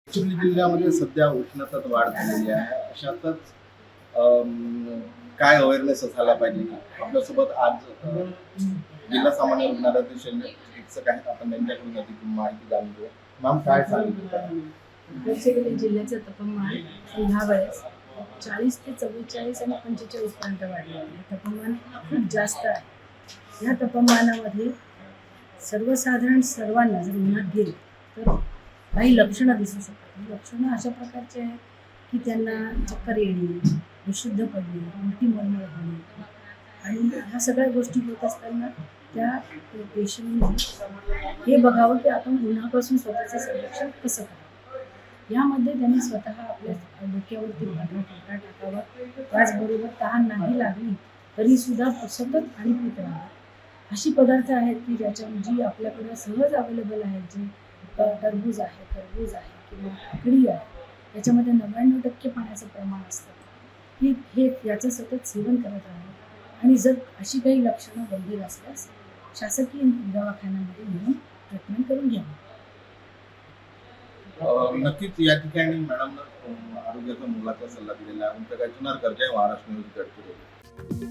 गडचिरोली जिल्ह्यामध्ये सध्या उष्णतेत वाढ झालेली आहे. अशातच काय अवेअरनेस असायला पाहिजे. आपल्यासोबत आज जिल्हा सामान्य रुग्णालयातील शल्य चिकित्सक आहेत. आपण त्यांच्याकडून अधिक माहिती जाणून घेऊ. मॅम काय सांगितलं? गडचिरोली जिल्ह्याचं तापमान ह्या वेळेस 40 ते 44 आणि 45 पर्यंत वाढले आहे. तापमान खूप जास्त आहे. या तापमानामध्ये सर्वसाधारण सर्वांना जर उन्हात गेले तर काही लक्षणं दिसू शकतात. लक्षणं अशा प्रकारची आहेत की त्यांना चक्कर येणे, अशुद्ध पडणे, उलटी मळमळ होणे आणि ह्या सगळ्या गोष्टी होत असताना त्या पेशंटने हे बघावं की आपण उन्हापासून स्वतःचं संरक्षण कसं करावं. यामध्ये त्यांनी स्वतः आपल्या डोक्यावरती पांढरा पट्टा टाकावा. त्याचबरोबर तहान नाही लागली तरीसुद्धा सतत पाणी पित राहावं. अशी पदार्थ आहेत की जी आपल्याकडे सहज अवेलेबल आहेत. जे टरबूज आहे, खरबूज आहे किंवा काकडी आहे, याच्यामध्ये 99% पाण्याचं प्रमाण असतं. हे याचं सतत सेवन करत राहावं आणि जर अशी काही लक्षणं गंभीर असल्यास शासकीय दवाखान्यामध्ये नेऊन ट्रीटमेंट करून घ्यावं. नक्कीच या ठिकाणी मॅडमनं आरोग्याचा मोलाचा सल्ला दिलेला आहे. उनका काय चुनार कर जय महाराष्ट्र न्यूज गडचिरोली.